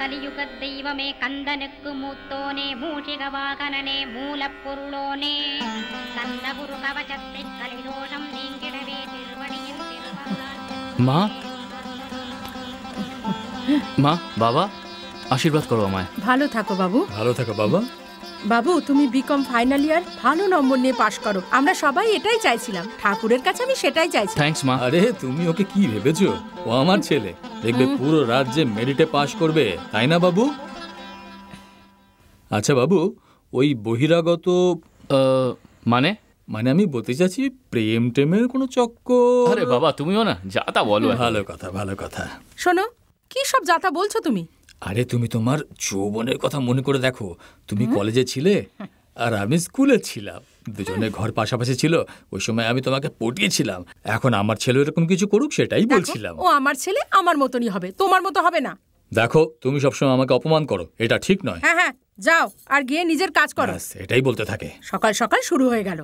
కలియుగ దైవమే కందనెక్కు మూత్తోనే మూషిక వాహననే మూల పొరులోనే కంద గురు కవచత్తి కలిదోషం నీంగిడవే తిరువడియం মা মা বাবা আশীর্বাদ করো আমায়। ভালো থাকো বাবু। ভালো থাকো বাবা। বাবু তুমি বিকম ফাইনাল ইয়ার ভালো নম্বর নিয়ে পাশ করো, আমরা সবাই এটাই চাইছিলাম, ঠাকুরের কাছে আমি সেটাই চাইছি। থ্যাঙ্কস মা। আরে তুমি ওকে কি ভেবেছো, ও আমার ছেলে, দেখবে পুরো রাজ্যে মেরিটে পাশ করবে, তাই না বাবু? আচ্ছা বাবু, ওই বহিরাগত মানে মানে আমি বলতে চাচ্ছি প্রেম টেমের কোনো চক্কর? আরে বাবা তুমিও না যা তা বলো। ভালো কথা ভালো কথা। শোনো কি সব যাতা বলছো তুমি? আরে তুমি তোমার যৌবনের কথা মনে করে দেখো, তুমি কলেজে ছিলে আর আমি স্কুলে ছিলাম, দুজনে ঘর পাশাপাশি ছিল, ওই সময় আমি তোমাকে পটিয়েছিলাম। এখন আমার ছেলে এরকম কিছু করুক সেটাই বলছিলাম। ও আমার ছেলে আমার মতনই হবে, তোমার মতো হবে না। দেখো তুমি সবসময় আমাকে অপমান করো, এটা ঠিক নয়। হ্যাঁ হ্যাঁ যাও আর গিয়ে নিজের কাজ করো। এটাই বলতে থাকে। সকাল সকাল শুরু হয়ে গেল।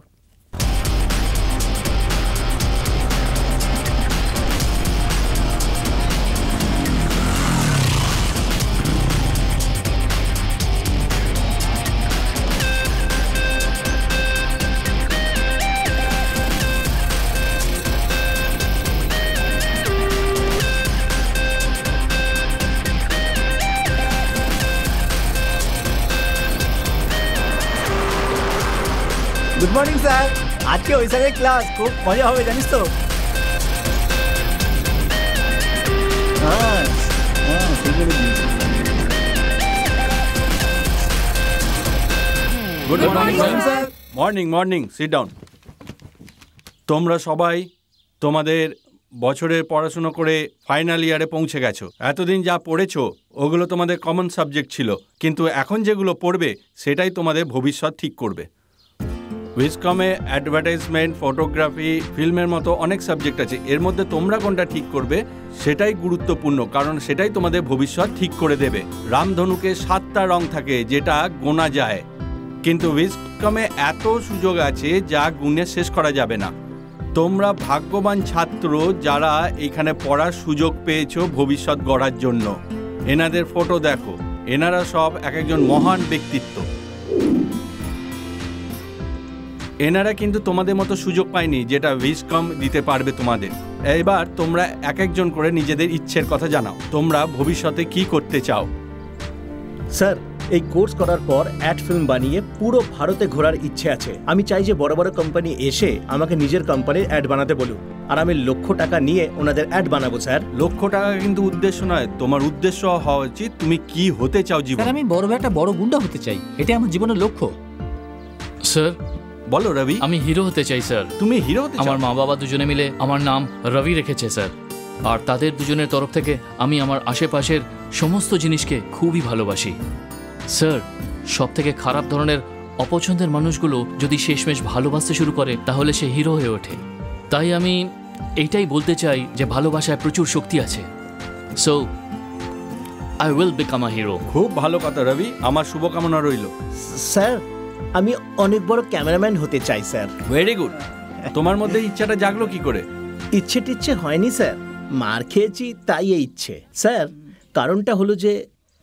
গুড মর্নিং স্যার, আজকে ওই স্যারের ক্লাস খুব মজা হবে জানিস তো। Good morning sir. Morning morning, sit down. তোমরা সবাই তোমাদের বছরের পড়াশুনো করে ফাইনাল ইয়ারে পৌঁছে গেছো। এতদিন যা পড়েছো ওগুলো তোমাদের কমন সাবজেক্ট ছিল, কিন্তু এখন যেগুলো পড়বে সেটাই তোমাদের ভবিষ্যৎ ঠিক করবে। উইসকমে অ্যাডভার্টাইজমেন্ট, ফটোগ্রাফি, ফিল্মের মতো অনেক সাবজেক্ট আছে, এর মধ্যে তোমরা কোনটা ঠিক করবে সেটাই গুরুত্বপূর্ণ, কারণ সেটাই তোমাদের ভবিষ্যৎ ঠিক করে দেবে। রামধনুকে 7টা রং থাকে যেটা গোনা যায়, কিন্তু উইসকমে এত সুযোগ আছে যা গুণে শেষ করা যাবে না। তোমরা ভাগ্যবান ছাত্র যারা এখানে পড়ার সুযোগ পেয়েছো ভবিষ্যৎ গড়ার জন্য। এনাদের ফটো দেখো, এনারা সব এক একজন মহান ব্যক্তিত্ব। এনারা কিন্তু তোমাদের মতো সুযোগ পায়নি যেটা উইসকম দিতে পারবে তোমাদের। এবার তোমরা এক একজন করে নিজেদের ইচ্ছের কথা জানাও, তোমরা ভবিষ্যতে কি করতে চাও। স্যার এই কোর্স করার পর অ্যাড ফিল্ম বানিয়ে পুরো ভারতে ঘোরার ইচ্ছে আছে। আমি চাই যে বড় বড় কোম্পানি এসে আমাকে নিজের কোম্পানির অ্যাড বানাতে বলুক, আর আমি লক্ষ টাকা নিয়ে ওনাদের অ্যাড বানাবো। স্যার লক্ষ টাকা কিন্তু উদ্দেশ্য নয়, তোমার উদ্দেশ্য হওয়া উচিত তুমি কি হতে চাও জীবনে। আমি বড় একটা বড় গুন্ডা হতে চাই, এটা আমার জীবনের লক্ষ্য। স্যার বলো রবি। আমি হিরো হতে চাই স্যার। তুমি হিরো হতে চাও? আমার মা বাবা দুজনে মিলে আমার নাম রবি রেখেছে স্যার, আর তাদের দুজনের তরফ থেকে আমি আমার আশেপাশের সমস্ত জিনিসকে খুবই ভালোবাসি স্যার। সব থেকে খারাপ ধরনের অপছন্দের মানুষগুলো যদি শেষমেশ ভালোবাসতে শুরু করে তাহলে সে হিরো হয়ে ওঠে। তাই আমি এইটাই বলতে চাই যে ভালোবাসায় প্রচুর শক্তি আছে। So I will become a hero. খুব ভালো কথা রবি, আমার শুভকামনা রইল। স্যার আমি অনেক বড় ক্যামেরাম্যান হতে চাই স্যার। Very good. তোমার মধ্যে ইচ্ছাটা জাগলো কি করে? ইচ্ছে টিচ্ছে হয়নি স্যার, মার খেয়েছি তাই এই ইচ্ছে। স্যার কারণটা হলো যে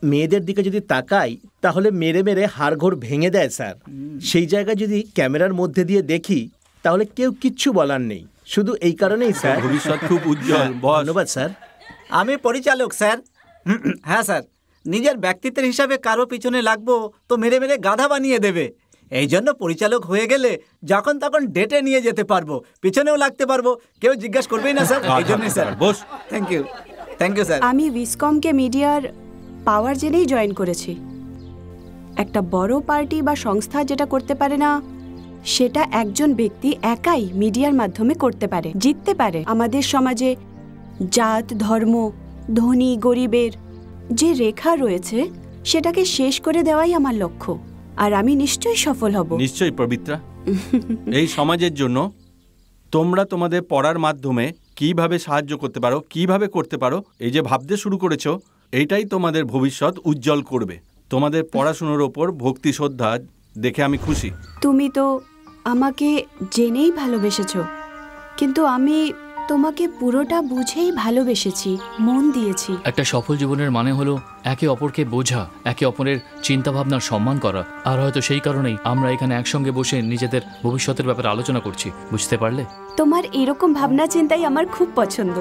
মেয়েদের দিকে যদি তাকাই তাহলে মেরে মেরে হাড়গোড় ভেঙে দেয় স্যার। সেই জায়গায় যদি ক্যামেরার মধ্যে দিয়ে দেখি তাহলে কেউ কিচ্ছু বলার নেই। শুধু এই কারণেই স্যার ভবিষ্যৎ খুব উজ্জ্বল। ধন্যবাদ স্যার। আমি পরিচালক স্যার। হ্যাঁ স্যার, নিজের ব্যক্তিত্বের হিসাবে কারো পিছনে লাগবো তো মেরে মেরে গাধা বানিয়ে দেবে। এই জন্য পরিচালক হয়ে গেলে যখন তখন ডেটে নিয়ে যেতে পারবো, পিছনেও লাগতে পারবো, কেউ জিজ্ঞাসা করবেই না স্যার। এই জন্যই sir. Boss. Thank you, thank you sir. আমি উইসকমকে মিডিয়ার পাওয়ার জেনেই জয়েন করেছি। একটা বড় পার্টি বা সংস্থা যেটা করতে পারে না সেটা একজন ব্যক্তি একাই মিডিয়ার মাধ্যমে করতে পারে, জিততে পারে। আমাদের সমাজে জাত, ধর্ম, ধনী গরিবের যে রেখা রয়েছে সেটাকে শেষ করে দেওয়াই আমার লক্ষ্য, আর আমি নিশ্চয়ই সফল হব। নিশ্চয়ই পবিত্রা। এই সমাজের জন্য তোমরা তোমাদের পড়ার মাধ্যমে কিভাবে সাহায্য করতে পারো, কিভাবে করতে পারো, এই যে ভাবতে শুরু করেছো, এইটাই তোমাদের ভবিষ্যৎ উজ্জ্বল করবে। তোমাদের পড়াশোনার ওপর ভক্তি শ্রদ্ধা দেখে আমি খুশি। তুমি তো আমাকে জেনেই ভালোবেসেছো, কিন্তু আমি তোমাকে পুরোটা বুঝেই ভালোবেসেছি, মন দিয়েছি। একটা সফল জীবনের মানে হলো একে অপরকে বোঝা, একে অপরের চিন্তাভাবনার সম্মান করা। আর হয়তো সেই কারণেই আমরা এখানে একসঙ্গে বসে নিজেদের ভবিষ্যতের ব্যাপারে আলোচনা করছি, বুঝতে পারলে? তোমার এরকম ভাবনা চিন্তাই আমার খুব পছন্দ।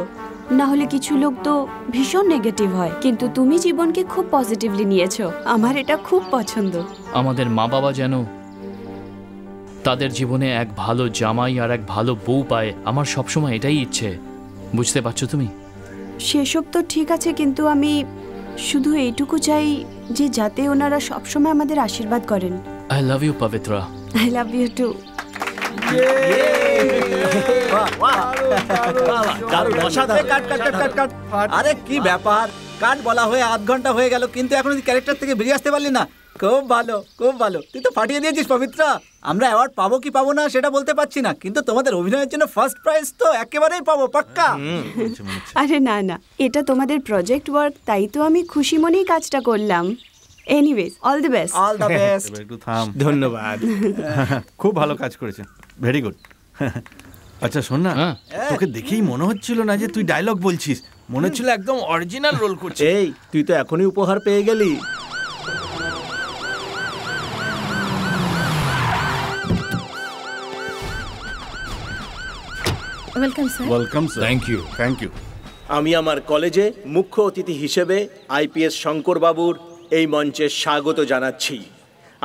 না হলে কিছু লোক তো ভীষণ নেগেটিভ হয়, কিন্তু তুমি জীবনকে খুব পজিটিভলি নিয়েছো, আমার এটা খুব পছন্দ। আমাদের মা বাবা যেন তাদের জীবনে এক ভালো জামাই আর এক ভালো বউ পায়, আমার সবসময় এটাই ইচ্ছে, বুঝতে পারছো তুমি? সেসব তো ঠিক আছে, কিন্তু আমি শুধু এইটুকু চাই যে যাতে ওনারা সবসময় আমাদের আশীর্বাদ করেন। I love you Pabitra. I love you too. আরে কি ব্যাপার, কাট বলা হয়ে আধ ঘন্টা হয়ে গেল, কিন্তু এখন ক্যারেক্টার থেকে বেরিয়ে আসতে পারলি না। খুব ভালো, খুব ভালো, তুই তো ফাটিয়ে দিয়েছিস পবিত্রা। আমরা অ্যাওয়ার্ড পাবো কি পাবো না সেটা বলতে পারছি না, কিন্তু তোমাদের অভিনয়ের জন্য ফার্স্ট প্রাইজ তো একেবারেই পাবো, পাক্কা। আরে না না, এটা তোমাদের প্রজেক্ট ওয়ার্ক, তাই তো আমি খুশি মনেই কাজটা করলাম। Anyways, all the best. All the best. একটু থাম। ধন্যবাদ। খুব ভালো কাজ করেছেন, ভেরি গুড। আচ্ছা শোন না, তোকে দেখেই মনে হচ্ছিল না যে তুই ডায়লগ বলছিস, মনে হচ্ছিল একদম অরিজিনাল রোল করছিস। এই তুই তো এখনই উপহার পেয়ে গেলি। Welcome sir. Welcome sir. Thank you. Thank you. আমি আমার কলেজে মুখ্য অতিথি হিসেবে আইপিএস শঙ্করবাবুর এই মঞ্চে স্বাগত জানাচ্ছি।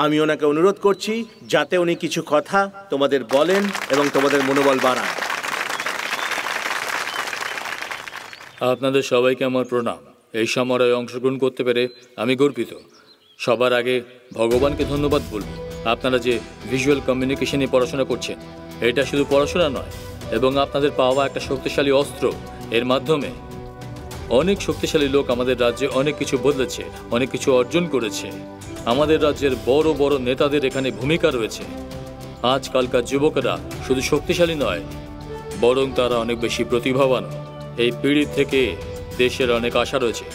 আমি ওনাকে অনুরোধ করছি যাতে উনি কিছু কথা তোমাদের বলেন এবং তোমাদের মনোবল বাড়ান। আপনাদের সবাইকে আমার প্রণাম। এই সমারোহে অংশগ্রহণ করতে পেরে আমি গর্বিত। সবার আগে ভগবানকে ধন্যবাদ বলব। আপনারা যে ভিজুয়াল কমিউনিকেশনে পড়াশোনা করছেন, এটা শুধু পড়াশোনা নয়, এবং আপনাদের পাওয়া একটা শক্তিশালী অস্ত্র। এর মাধ্যমে অনেক শক্তিশালী লোক আমাদের রাজ্যে অনেক কিছু বদলেছে, অনেক কিছু অর্জন করেছে। আমাদের রাজ্যের বড় বড় নেতাদের এখানে ভূমিকা রয়েছে। আজকালকার যুবকরা শুধু শক্তিশালী নয়, বরং তারা অনেক বেশি প্রতিভাবান। এই পিঢ়ি থেকে দেশের অনেক আশা রয়েছে।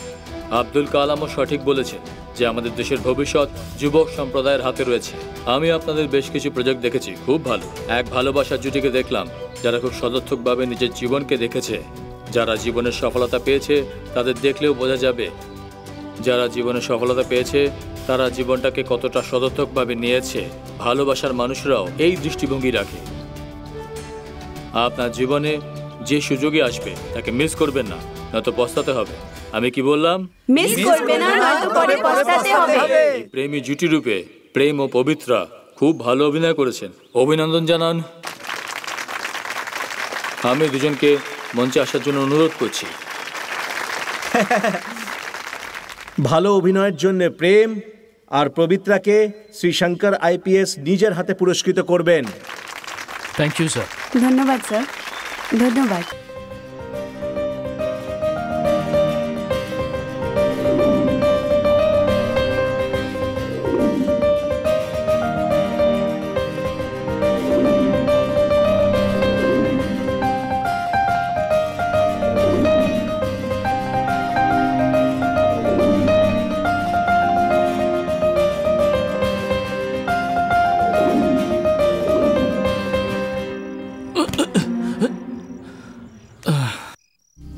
আব্দুল কালামও সঠিক বলেছে যে আমাদের দেশের ভবিষ্যৎ যুবক সম্প্রদায়ের হাতে রয়েছে। আমি আপনাদের বেশ কিছু প্রজেক্ট দেখেছি, খুব ভালো। এক ভালোবাসার জুটিকে দেখলাম যারা খুব সদর্থকভাবে নিজের জীবনকে দেখেছে। যারা জীবনের সফলতা পেয়েছে তাদের দেখলেও বোঝা যাবে যারা জীবনে সফলতা পেয়েছে তারা জীবনটাকে কতটা সদর্থকভাবে নিয়েছে। ভালোবাসার মানুষরাও এই দৃষ্টিভঙ্গি রাখে। আপনার জীবনে যে সুযোগই আসবে তাকে মিস করবেন না, নয়তো পস্তাতে হবে। আমি কি বললাম? মিস করবে না, নয়তো পরে পস্তাতে হবে। প্রেমী জুটি রূপে প্রেম ও পবিত্রা খুব ভালো অভিনয় করেছেন, অভিনন্দন জানান। আমি দুজনকে মঞ্চে আসার জন্য অনুরোধ করছি। ভালো অভিনয়ের জন্য প্রেম আর পবিত্রাকে শ্রী শঙ্কর আইপিএস নিজের হাতে পুরস্কৃত করবেন। Thank you sir. ধন্যবাদ স্যার, ধন্যবাদ।